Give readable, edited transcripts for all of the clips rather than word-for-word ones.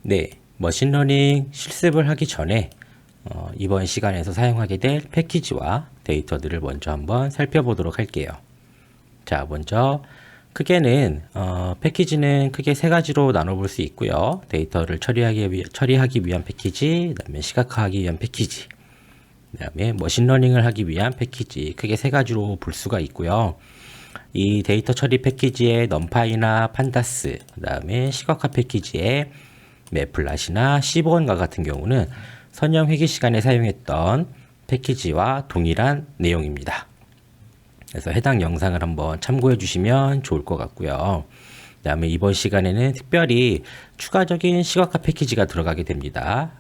네, 머신러닝 실습을 하기 전에 이번 시간에서 사용하게 될 패키지와 데이터들을 먼저 한번 살펴보도록 할게요. 자, 먼저 크게는 패키지는 크게 세 가지로 나눠볼 수 있고요. 데이터를 처리하기 위한 패키지, 그다음에 시각화하기 위한 패키지, 그다음에 머신러닝을 하기 위한 패키지, 크게 세 가지로 볼 수가 있고요. 이 데이터 처리 패키지의 넘파이나 판다스, 그다음에 시각화 패키지의 매플랏이나 시브건과 같은 경우는 선형 회귀 시간에 사용했던 패키지와 동일한 내용입니다. 그래서 해당 영상을 한번 참고해 주시면 좋을 것 같고요. 그 다음에 이번 시간에는 특별히 추가적인 시각화 패키지가 들어가게 됩니다.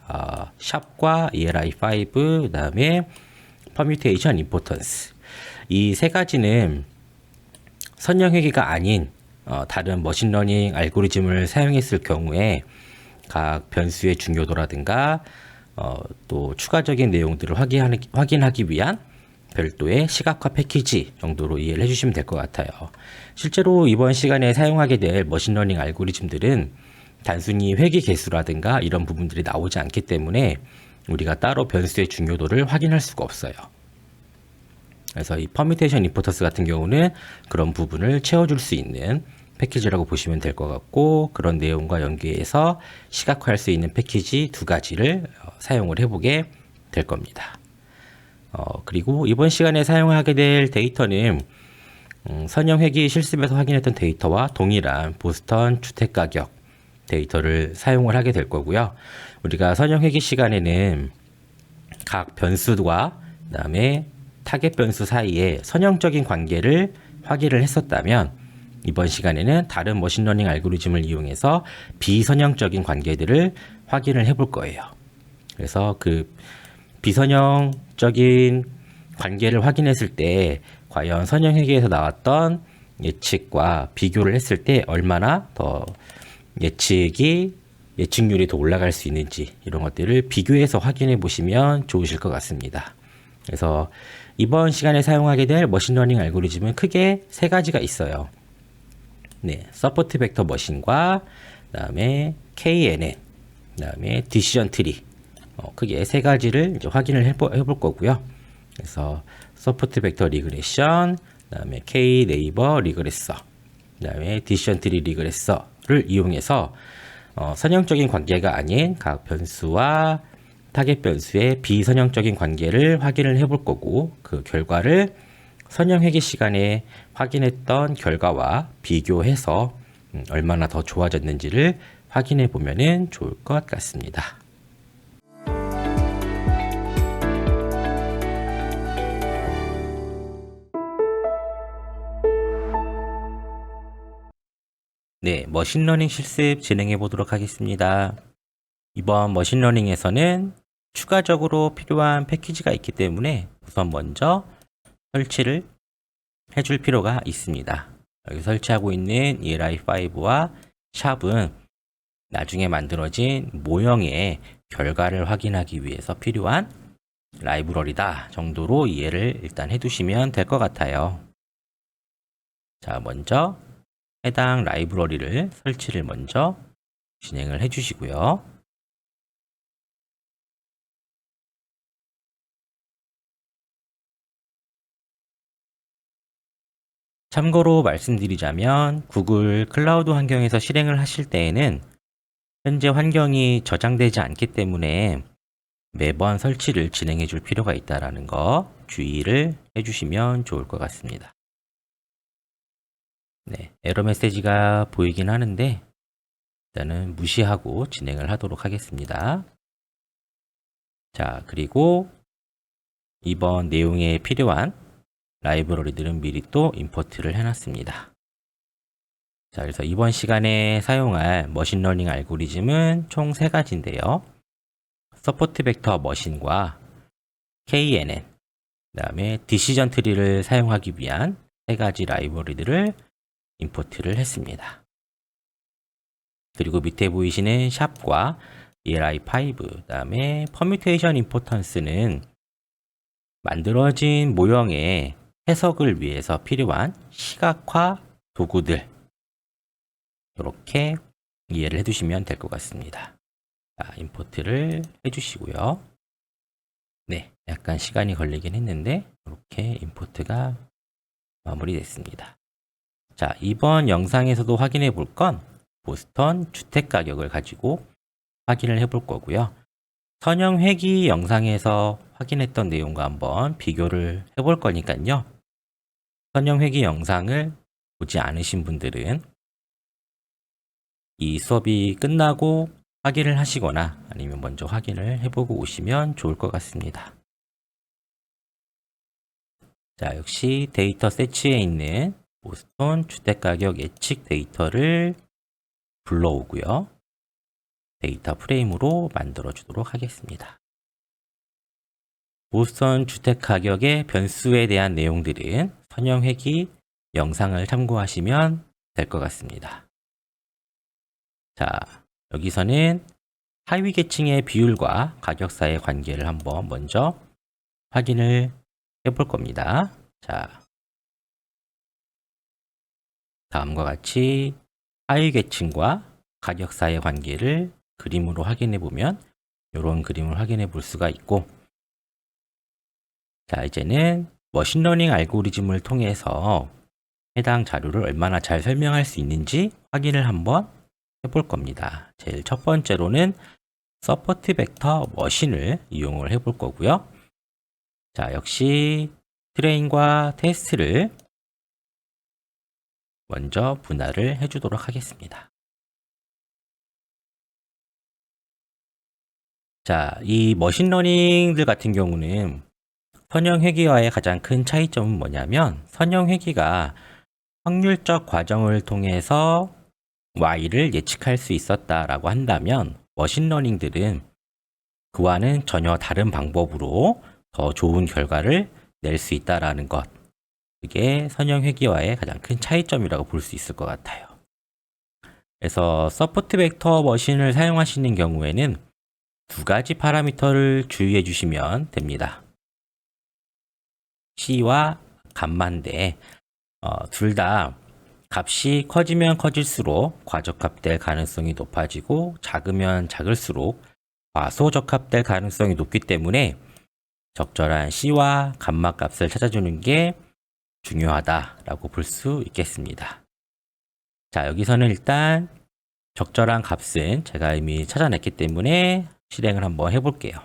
샵과 ELI5, 그 다음에 퍼뮤테이션 임포턴스. 이 세 가지는 선형 회귀가 아닌 다른 머신러닝 알고리즘을 사용했을 경우에 각 변수의 중요도라든가 또 추가적인 내용들을 확인하기 위한 별도의 시각화 패키지 정도로 이해를 해주시면 될 것 같아요. 실제로 이번 시간에 사용하게 될 머신러닝 알고리즘들은 단순히 회귀 개수라든가 이런 부분들이 나오지 않기 때문에 우리가 따로 변수의 중요도를 확인할 수가 없어요. 그래서 이 퍼뮤테이션 임포턴스 같은 경우는 그런 부분을 채워줄 수 있는 패키지라고 보시면 될 것 같고, 그런 내용과 연계해서 시각화할 수 있는 패키지 두 가지를 사용을 해보게 될 겁니다. 그리고 이번 시간에 사용하게 될 데이터는 선형 회귀 실습에서 확인했던 데이터와 동일한 보스턴 주택가격 데이터를 사용을 하게 될 거고요. 우리가 선형 회귀 시간에는 각 변수와 그다음에 타겟 변수 사이에 선형적인 관계를 확인을 했었다면, 이번 시간에는 다른 머신러닝 알고리즘을 이용해서 비선형적인 관계들을 확인을 해볼 거예요. 그래서 그 비선형적인 관계를 확인했을 때 과연 선형 회귀에서 나왔던 예측과 비교를 했을 때 얼마나 더 예측률이 더 올라갈 수 있는지, 이런 것들을 비교해서 확인해 보시면 좋으실 것 같습니다. 그래서 이번 시간에 사용하게 될 머신러닝 알고리즘은 크게 세 가지가 있어요. 네, 서포트 벡터 머신과 그다음에 KNN, 그다음에 디시전 트리, 크게 세 가지를 이제 확인을 해볼 거고요. 그래서 서포트 벡터 리그레션, 그다음에 K 네이버 리그레서, 그다음에 디시전 트리 리그레서를 이용해서 선형적인 관계가 아닌 각 변수와 타겟 변수의 비선형적인 관계를 확인을 해볼 거고, 그 결과를 선형 회귀 시간에 확인했던 결과와 비교해서 얼마나 더 좋아졌는지를 확인해 보면 좋을 것 같습니다. 네, 머신러닝 실습 진행해 보도록 하겠습니다. 이번 머신러닝에서는 추가적으로 필요한 패키지가 있기 때문에 우선 먼저 설치를 해줄 필요가 있습니다. 여기 설치하고 있는 ELI5와 샵은 나중에 만들어진 모형의 결과를 확인하기 위해서 필요한 라이브러리다 정도로 이해를 일단 해두시면 될 것 같아요. 자, 먼저 해당 라이브러리를 설치를 먼저 진행을 해주시고요. 참고로 말씀드리자면 구글 클라우드 환경에서 실행을 하실 때에는 현재 환경이 저장되지 않기 때문에 매번 설치를 진행해 줄 필요가 있다는 거 주의를 해주시면 좋을 것 같습니다. 네, 에러 메시지가 보이긴 하는데 일단은 무시하고 진행을 하도록 하겠습니다. 자, 그리고 이번 내용에 필요한 라이브러리들은 미리 또 임포트를 해놨습니다. 자, 그래서 이번 시간에 사용할 머신러닝 알고리즘은 총 3가지인데요. 서포트 벡터 머신과 KNN, 그 다음에 디시전 트리를 사용하기 위한 3가지 라이브러리들을 임포트를 했습니다. 그리고 밑에 보이시는 샵과 ELI5, 그 다음에 퍼뮤테이션 임포턴스는 만들어진 모형의 해석을 위해서 필요한 시각화 도구들, 이렇게 이해를 해두시면 될 것 같습니다. 자, 임포트를 해주시고요. 네, 약간 시간이 걸리긴 했는데 이렇게 임포트가 마무리됐습니다. 자, 이번 영상에서도 확인해 볼 건 보스턴 주택 가격을 가지고 확인을 해 볼 거고요. 선형 회귀 영상에서 확인했던 내용과 한번 비교를 해 볼 거니까요. 선형 회귀 영상을 보지 않으신 분들은 이 수업이 끝나고 확인을 하시거나 아니면 먼저 확인을 해보고 오시면 좋을 것 같습니다. 자, 역시 데이터 세치에 있는 보스턴 주택가격 예측 데이터를 불러오고요. 데이터 프레임으로 만들어 주도록 하겠습니다. 보스턴 주택가격의 변수에 대한 내용들은 선형 회귀 영상을 참고하시면 될 것 같습니다. 자, 여기서는 하위 계층의 비율과 가격 사이의 관계를 한번 먼저 확인을 해볼 겁니다. 자, 다음과 같이 하위 계층과 가격 사이의 관계를 그림으로 확인해 보면 이런 그림을 확인해 볼 수가 있고, 자, 이제는 머신러닝 알고리즘을 통해서 해당 자료를 얼마나 잘 설명할 수 있는지 확인을 한번 해볼 겁니다. 제일 첫 번째로는 서포트 벡터 머신을 이용을 해볼 거고요. 자, 역시 트레인과 테스트를 먼저 분할을 해주도록 하겠습니다. 자, 이 머신러닝들 같은 경우는 선형 회귀와의 가장 큰 차이점은 뭐냐면, 선형 회귀가 확률적 과정을 통해서 Y를 예측할 수 있었다라고 한다면, 머신러닝들은 그와는 전혀 다른 방법으로 더 좋은 결과를 낼 수 있다라는 것. 그게 선형 회귀와의 가장 큰 차이점이라고 볼 수 있을 것 같아요. 그래서 서포트 벡터 머신을 사용하시는 경우에는 두 가지 파라미터를 주의해 주시면 됩니다. C와 값만데 둘 다 값이 커지면 커질수록 과적합될 가능성이 높아지고 작으면 작을수록 과소적합될 가능성이 높기 때문에 적절한 C와 감마 값을 찾아주는 게 중요하다라고 볼 수 있겠습니다. 자, 여기서는 일단 적절한 값은 제가 이미 찾아냈기 때문에 실행을 한번 해볼게요.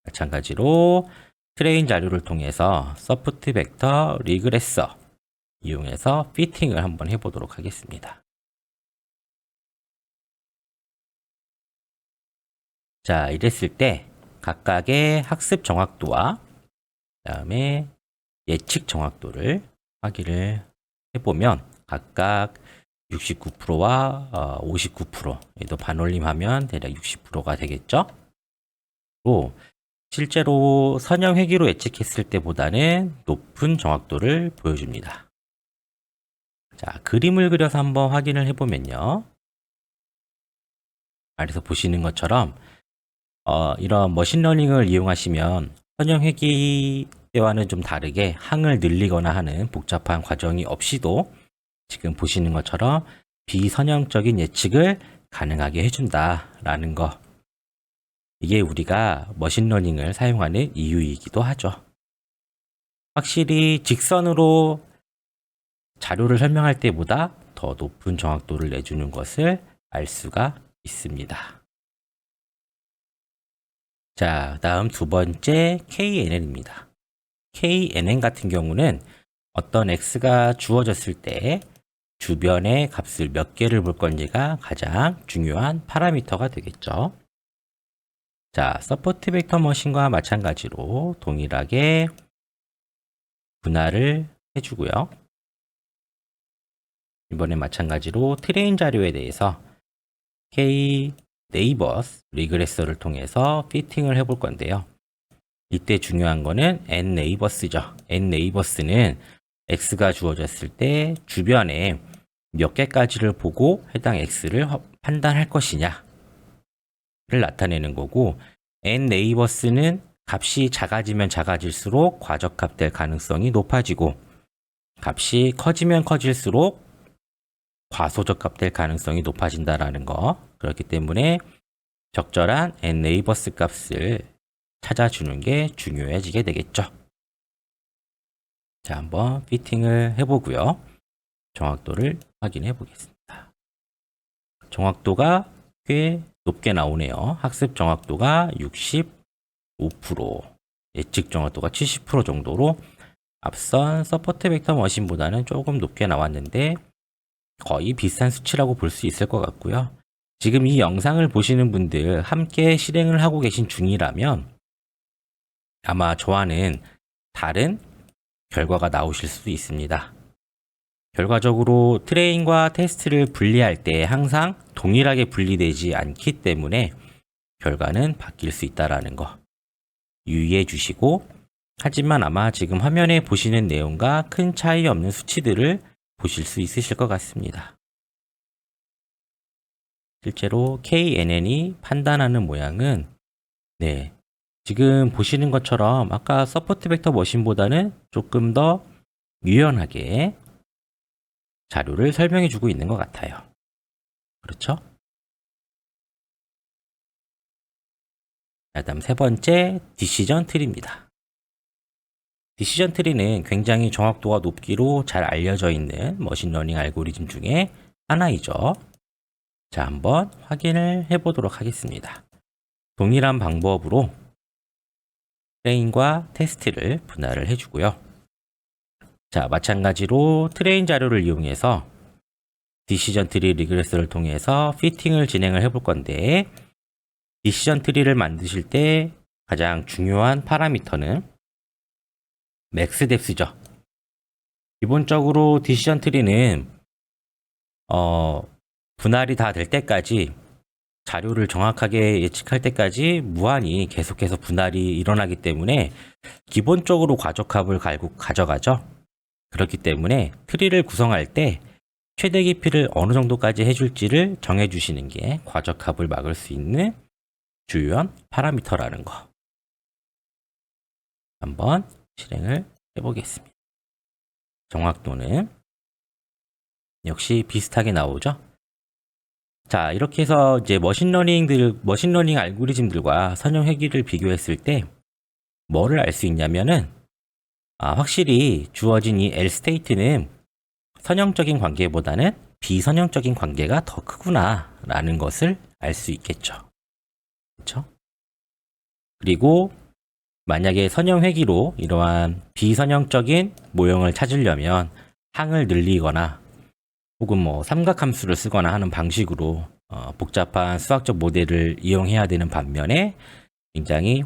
마찬가지로 트레인 자료를 통해서 서포트 벡터 리그레서 이용해서 피팅을 한번 해보도록 하겠습니다. 자, 이랬을 때 각각의 학습 정확도와 그다음에 예측 정확도를 확인을 해보면 각각 69%와 59%, 얘도 반올림하면 대략 60%가 되겠죠? 또 실제로 선형 회귀로 예측했을 때보다는 높은 정확도를 보여줍니다. 자, 그림을 그려서 한번 확인을 해보면요. 아래서 보시는 것처럼 이런 머신러닝을 이용하시면 선형 회귀 때와는 좀 다르게 항을 늘리거나 하는 복잡한 과정이 없이도 지금 보시는 것처럼 비선형적인 예측을 가능하게 해준다라는 거. 이게 우리가 머신러닝을 사용하는 이유이기도 하죠. 확실히 직선으로 자료를 설명할 때보다 더 높은 정확도를 내주는 것을 알 수가 있습니다. 자, 다음 두 번째 KNN입니다. KNN 같은 경우는 어떤 X가 주어졌을 때 주변의 값을 몇 개를 볼 건지가 가장 중요한 파라미터가 되겠죠. 자, 서포트 벡터 머신과 마찬가지로 동일하게 분할을 해주고요. 이번엔 마찬가지로 트레인 자료에 대해서 K 네이버스 리그레서를 통해서 피팅을 해볼 건데요. 이때 중요한 거는 N 네이버스죠. N 네이버스는 X가 주어졌을 때 주변에 몇 개까지를 보고 해당 X를 판단할 것이냐를 나타내는 거고, N 네이버스는 값이 작아지면 작아질수록 과적합될 가능성이 높아지고 값이 커지면 커질수록 과소적합될 가능성이 높아진다라는 거. 그렇기 때문에 적절한 neighbors 값을 찾아주는 게 중요해지게 되겠죠. 자, 한번 피팅을 해보고요. 정확도를 확인해 보겠습니다. 정확도가 꽤 높게 나오네요. 학습 정확도가 65%, 예측 정확도가 70% 정도로 앞선 서포트 벡터 머신보다는 조금 높게 나왔는데 거의 비슷한 수치라고 볼 수 있을 것 같고요. 지금 이 영상을 보시는 분들 함께 실행을 하고 계신 중이라면 아마 저와는 다른 결과가 나오실 수도 있습니다. 결과적으로 트레인과 테스트를 분리할 때 항상 동일하게 분리되지 않기 때문에 결과는 바뀔 수 있다는 거 유의해 주시고, 하지만 아마 지금 화면에 보시는 내용과 큰 차이 없는 수치들을 보실 수 있으실 것 같습니다. 실제로 KNN이 판단하는 모양은 지금 보시는 것처럼 아까 서포트 벡터 머신보다는 조금 더 유연하게 자료를 설명해 주고 있는 것 같아요. 그렇죠? 다음 세 번째, 디시전 트리입니다. 디시전 트리는 굉장히 정확도가 높기로 잘 알려져 있는 머신러닝 알고리즘 중에 하나이죠. 자, 한번 확인을 해보도록 하겠습니다. 동일한 방법으로 트레인과 테스트를 분할을 해주고요. 자, 마찬가지로 트레인 자료를 이용해서 디시전 트리 리그레스를 통해서 피팅을 진행을 해볼 건데, 디시전 트리를 만드실 때 가장 중요한 파라미터는 맥스 뎁스죠. 기본적으로 디시전 트리는 분할이 다 될 때까지, 자료를 정확하게 예측할 때까지 무한히 계속해서 분할이 일어나기 때문에 기본적으로 과적합을 가져가죠. 그렇기 때문에 트리를 구성할 때 최대 깊이를 어느 정도까지 해줄지를 정해주시는 게 과적합을 막을 수 있는 주요한 파라미터라는 거. 한번 실행을 해보겠습니다. 정확도는 역시 비슷하게 나오죠. 자, 이렇게 해서 이제 머신러닝 알고리즘들과 선형 회귀를 비교했을 때 뭐를 알 수 있냐면은, 확실히 주어진 이 L 스테이트는 선형적인 관계보다는 비선형적인 관계가 더 크구나라는 것을 알 수 있겠죠. 그렇죠? 그리고 만약에 선형 회귀로 이러한 비선형적인 모형을 찾으려면 항을 늘리거나 혹은 삼각함수를 쓰거나 하는 방식으로 복잡한 수학적 모델을 이용해야 되는 반면에 굉장히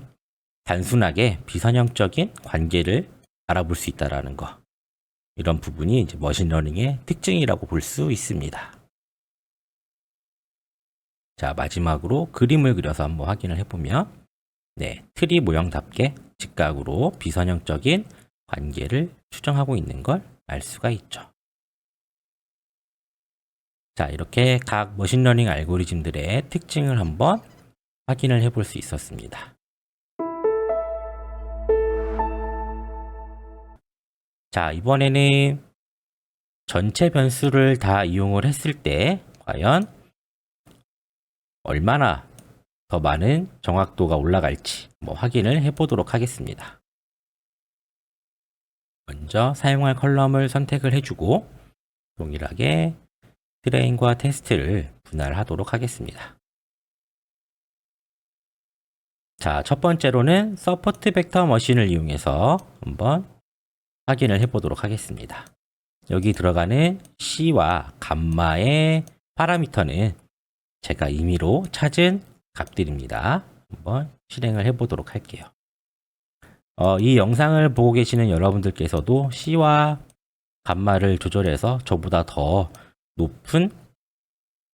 단순하게 비선형적인 관계를 알아볼 수 있다는 거. 이런 부분이 이제 머신러닝의 특징이라고 볼 수 있습니다. 자, 마지막으로 그림을 그려서 한번 확인을 해보면, 트리 모형답게 직각으로 비선형적인 관계를 추정하고 있는 걸 알 수가 있죠. 자, 이렇게 각 머신러닝 알고리즘들의 특징을 한번 확인을 해볼 수 있었습니다. 자, 이번에는 전체 변수를 다 이용을 했을 때 과연 얼마나 더 많은 정확도가 올라갈지 확인을 해보도록 하겠습니다. 먼저 사용할 컬럼을 선택을 해주고 동일하게 트레인과 테스트를 분할하도록 하겠습니다. 자, 첫 번째로는 서포트 벡터 머신을 이용해서 한번 확인을 해보도록 하겠습니다. 여기 들어가는 C와 감마의 파라미터는 제가 임의로 찾은 값들입니다. 한번 실행을 해보도록 할게요. 이 영상을 보고 계시는 여러분들께서도 C와 감마를 조절해서 저보다 더 높은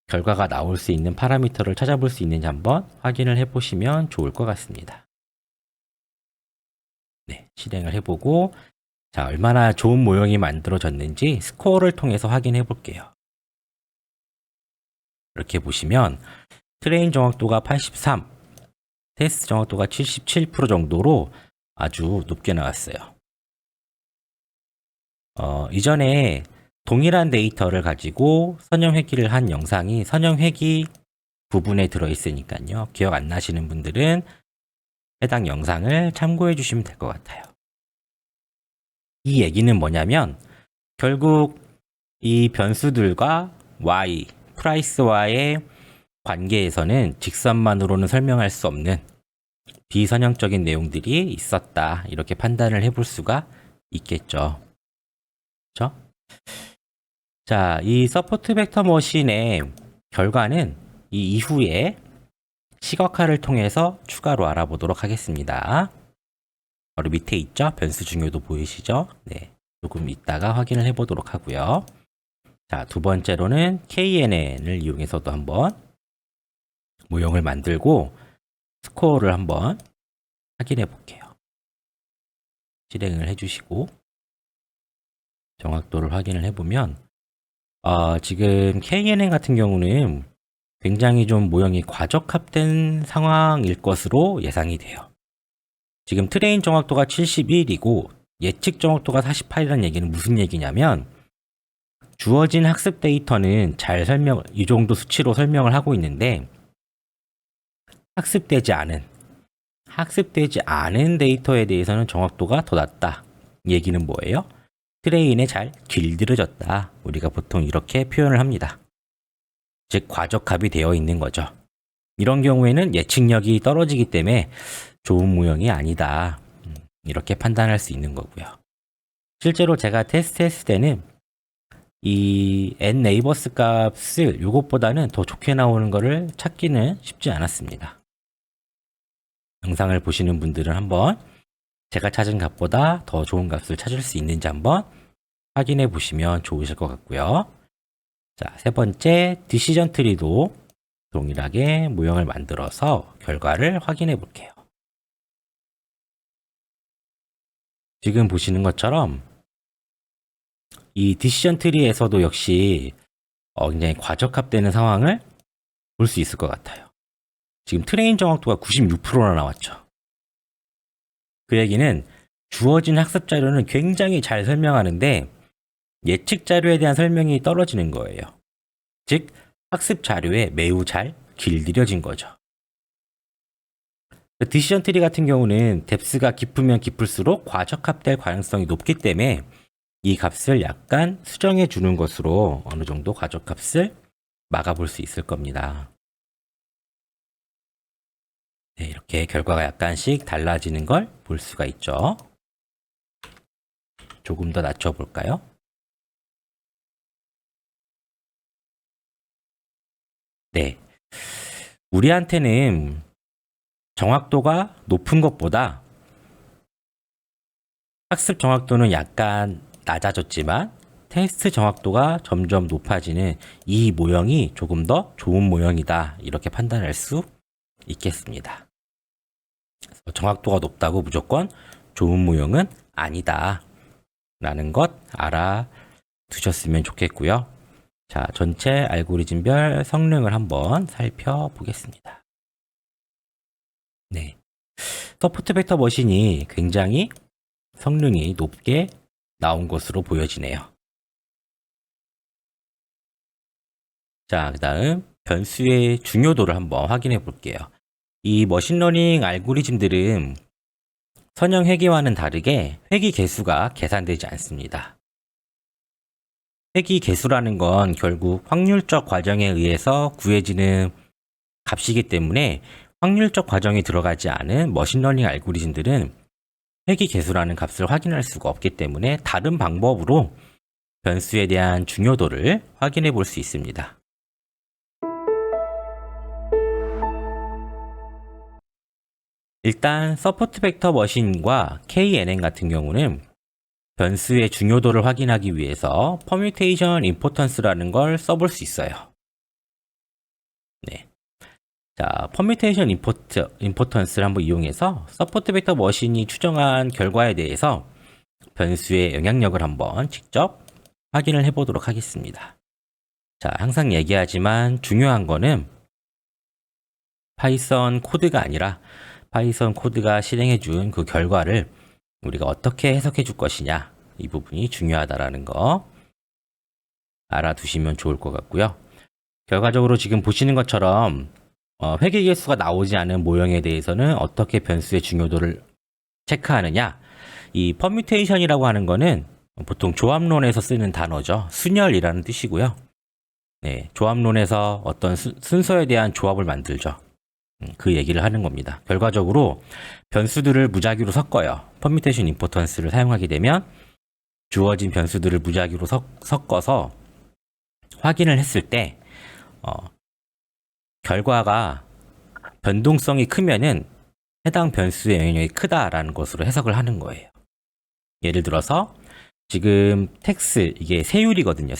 결과가 나올 수 있는 파라미터를 찾아볼 수 있는지 한번 확인을 해보시면 좋을 것 같습니다. 실행을 해보고, 자, 얼마나 좋은 모형이 만들어졌는지 스코어를 통해서 확인해 볼게요. 이렇게 보시면 트레인 정확도가 83, 테스트 정확도가 77% 정도로 아주 높게 나왔어요. 이전에 동일한 데이터를 가지고 선형 회귀를 한 영상이 선형 회귀 부분에 들어있으니까요. 기억 안 나시는 분들은 해당 영상을 참고해 주시면 될 것 같아요. 이 얘기는 뭐냐면 결국 이 변수들과 y, 프라이스와의 관계에서는 직선만으로는 설명할 수 없는 비선형적인 내용들이 있었다. 이렇게 판단을 해볼 수가 있겠죠. 그렇죠? 자, 이 서포트 벡터 머신의 결과는 이 이후에 시각화를 통해서 추가로 알아보도록 하겠습니다. 바로 밑에 있죠? 변수 중요도 보이시죠? 네, 조금 이따가 확인을 해보도록 하고요. 자, 두 번째로는 KNN을 이용해서도 한번 모형을 만들고 스코어를 한번 확인해 볼게요. 실행을 해주시고 정확도를 확인을 해보면 지금 KNN 같은 경우는 굉장히 좀 모형이 과적합된 상황일 것으로 예상이 돼요. 지금 트레인 정확도가 71이고 예측 정확도가 48이라는 얘기는 무슨 얘기냐면 주어진 학습 데이터는 이 정도 수치로 설명을 하고 있는데 학습되지 않은 데이터에 대해서는 정확도가 더 낮다. 얘기는 뭐예요? 트레인에 잘 길들여졌다. 우리가 보통 이렇게 표현을 합니다. 즉 과적합이 되어 있는 거죠. 이런 경우에는 예측력이 떨어지기 때문에 좋은 모형이 아니다. 이렇게 판단할 수 있는 거고요. 실제로 제가 테스트했을 때는 이 neighbors 값을 이것보다는 더 좋게 나오는 거를 찾기는 쉽지 않았습니다. 영상을 보시는 분들은 한번 제가 찾은 값보다 더 좋은 값을 찾을 수 있는지 한번 확인해 보시면 좋으실 것 같고요. 자, 세 번째 디시전 트리도 동일하게 모형을 만들어서 결과를 확인해 볼게요. 지금 보시는 것처럼 이 디시전 트리에서도 역시 굉장히 과적합되는 상황을 볼 수 있을 것 같아요. 지금 트레인 정확도가 96%나 나왔죠. 그 얘기는 주어진 학습 자료는 굉장히 잘 설명하는데 예측 자료에 대한 설명이 떨어지는 거예요. 즉 학습 자료에 매우 잘 길들여진 거죠. 디시전 트리 같은 경우는 뎁스가 깊으면 깊을수록 과적합될 가능성이 높기 때문에 이 값을 약간 수정해 주는 것으로 어느 정도 과적값을 막아볼 수 있을 겁니다. 네, 이렇게 결과가 약간씩 달라지는 걸 볼 수가 있죠. 조금 더 낮춰볼까요? 네. 우리한테는 정확도가 높은 것보다 학습 정확도는 약간 낮아졌지만 테스트 정확도가 점점 높아지는 이 모형이 조금 더 좋은 모형이다. 이렇게 판단할 수 있겠습니다. 정확도가 높다고 무조건 좋은 모형은 아니다. 라는 것 알아두셨으면 좋겠고요. 자, 전체 알고리즘별 성능을 한번 살펴보겠습니다. 네. 서포트 벡터 머신이 굉장히 성능이 높게 나온 것으로 보여지네요. 자, 그 다음 변수의 중요도를 한번 확인해 볼게요. 이 머신러닝 알고리즘들은 선형 회귀와는 다르게 회귀 개수가 계산되지 않습니다. 회귀 개수라는 건 결국 확률적 과정에 의해서 구해지는 값이기 때문에 확률적 과정이 들어가지 않은 머신러닝 알고리즘들은 회귀 개수라는 값을 확인할 수가 없기 때문에 다른 방법으로 변수에 대한 중요도를 확인해 볼 수 있습니다. 일단 서포트 벡터 머신과 KNN 같은 경우는 변수의 중요도를 확인하기 위해서 퍼뮤테이션 임포턴스라는 걸 써볼 수 있어요. 네. 자, 퍼뮤테이션 임포턴스를 한번 이용해서 서포트 벡터 머신이 추정한 결과에 대해서 변수의 영향력을 한번 직접 확인을 해보도록 하겠습니다. 자, 항상 얘기하지만 중요한 거는 파이썬 코드가 아니라 파이썬 코드가 실행해 준 그 결과를 우리가 어떻게 해석해 줄 것이냐, 이 부분이 중요하다라는 거 알아두시면 좋을 것 같고요. 결과적으로 지금 보시는 것처럼 회계 개수가 나오지 않은 모형에 대해서는 어떻게 변수의 중요도를 체크하느냐, 이 퍼뮤테이션이라고 하는 거는 보통 조합론에서 쓰는 단어죠. 순열이라는 뜻이고요. 네, 조합론에서 어떤 순서에 대한 조합을 만들죠. 그 얘기를 하는 겁니다. 결과적으로 변수들을 무작위로 섞어요. 퍼뮤테이션 임포턴스를 사용하게 되면 주어진 변수들을 무작위로 섞어서 확인을 했을 때 결과가 변동성이 크면은 해당 변수의 영향력이 크다라는 것으로 해석을 하는 거예요. 예를 들어서 지금 텍스, 이게 세율이거든요.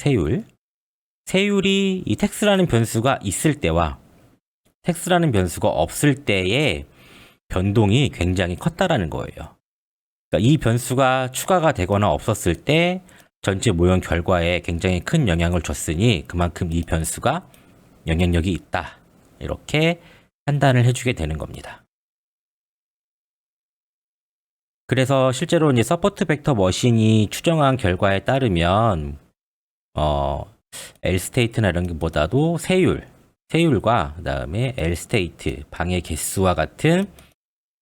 세율이 이 텍스라는 변수가 있을 때와 텍스라는 변수가 없을 때의 변동이 굉장히 컸다라는 거예요. 그러니까 이 변수가 추가가 되거나 없었을 때 전체 모형 결과에 굉장히 큰 영향을 줬으니 그만큼 이 변수가 영향력이 있다, 이렇게 판단을 해주게 되는 겁니다. 그래서 실제로 이제 서포트 벡터 머신이 추정한 결과에 따르면 L 스테이트나 이런 것보다도 세율과 그다음에 L 스테이트, 방의 개수와 같은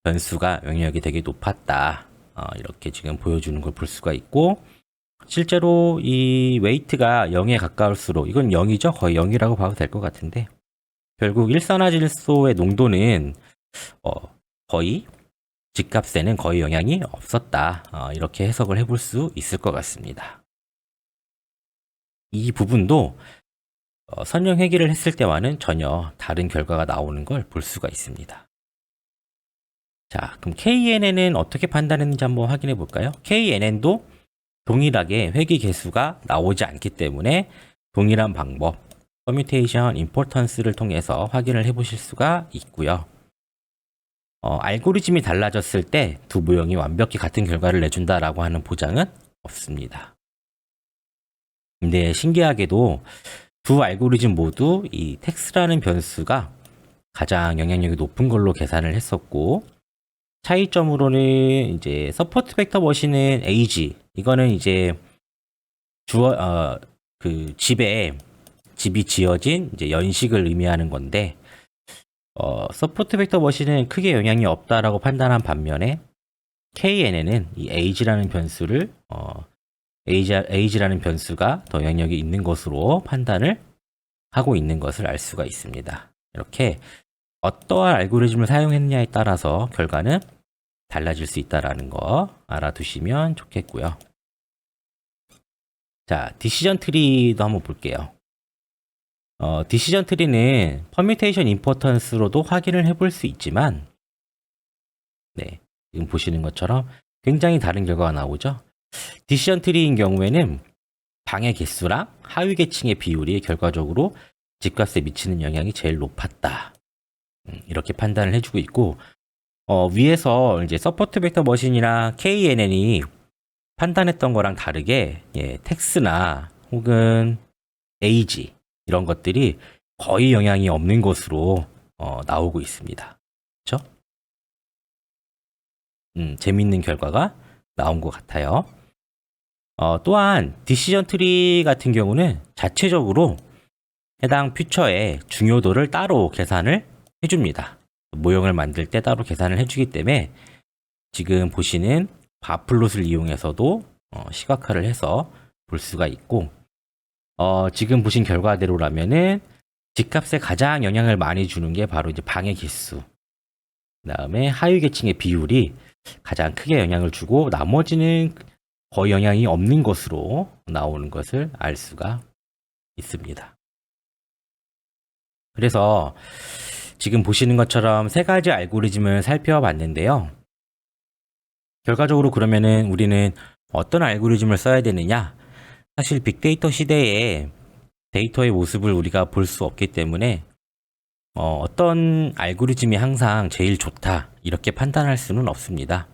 변수가 영향력이 되게 높았다. 이렇게 지금 보여주는 걸 볼 수가 있고, 실제로 이 웨이트가 0에 가까울수록, 이건 0이죠? 거의 0이라고 봐도 될 것 같은데, 결국 일산화질소의 농도는 거의 집값에는 거의 영향이 없었다. 이렇게 해석을 해볼 수 있을 것 같습니다. 이 부분도 선형 회계를 했을 때와는 전혀 다른 결과가 나오는 걸 볼 수가 있습니다. 자, 그럼 KNN은 어떻게 판단했는지 한번 확인해 볼까요? KNN도 동일하게 회계 개수가 나오지 않기 때문에 동일한 방법, 퍼뮤테이션 임포턴스를 통해서 확인을 해 보실 수가 있고요. 알고리즘이 달라졌을 때 두 모형이 완벽히 같은 결과를 내준다라고 하는 보장은 없습니다. 근데 신기하게도 두 알고리즘 모두 이 텍스라는 변수가 가장 영향력이 높은 걸로 계산을 했었고, 차이점으로는 이제 서포트 벡터 머신은 age, 이거는 이제 집이 지어진 이제 연식을 의미하는 건데, 서포트 벡터 머신은 크게 영향이 없다라고 판단한 반면에 KNN은 이 age라는 변수를 age라는 변수가 더 영향력이 있는 것으로 판단을 하고 있는 것을 알 수가 있습니다. 이렇게 어떠한 알고리즘을 사용했느냐에 따라서 결과는 달라질 수 있다는 거 알아두시면 좋겠고요. 자, 디시전 트리도 한번 볼게요. 디시전 트리는 퍼뮤테이션 임포턴스로도 확인을 해볼 수 있지만, 네, 지금 보시는 것처럼 굉장히 다른 결과가 나오죠. 디시전 트리인 경우에는 방의 개수랑 하위 계층의 비율이 결과적으로 집값에 미치는 영향이 제일 높았다. 이렇게 판단을 해주고 있고, 위에서 이제 서포트 벡터 머신이나 KNN이 판단했던 거랑 다르게, 텍스나 혹은 age 이런 것들이 거의 영향이 없는 것으로 나오고 있습니다. 그렇죠? 재밌는 결과가 나온 것 같아요. 또한 디시전 트리 같은 경우는 자체적으로 해당 퓨처의 중요도를 따로 계산을 해줍니다. 모형을 만들 때 따로 계산을 해주기 때문에 지금 보시는 바플롯을 이용해서도 시각화를 해서 볼 수가 있고, 지금 보신 결과대로라면은 집값에 가장 영향을 많이 주는 게 바로 이제 방의 개수, 그다음에 하위 계층의 비율이 가장 크게 영향을 주고 나머지는 거의 영향이 없는 것으로 나오는 것을 알 수가 있습니다. 그래서 지금 보시는 것처럼 세 가지 알고리즘을 살펴봤는데요. 결과적으로 그러면은 우리는 어떤 알고리즘을 써야 되느냐? 사실 빅데이터 시대에 데이터의 모습을 우리가 볼 수 없기 때문에 어떤 알고리즘이 항상 제일 좋다 이렇게 판단할 수는 없습니다.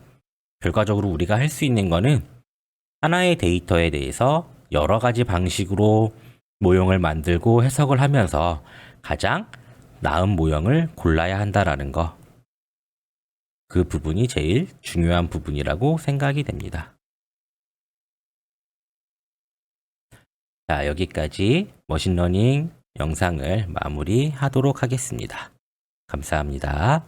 결과적으로 우리가 할 수 있는 거는 하나의 데이터에 대해서 여러 가지 방식으로 모형을 만들고 해석을 하면서 가장 나은 모형을 골라야 한다라는 거. 그 부분이 제일 중요한 부분이라고 생각이 됩니다. 자, 여기까지 머신러닝 영상을 마무리하도록 하겠습니다. 감사합니다.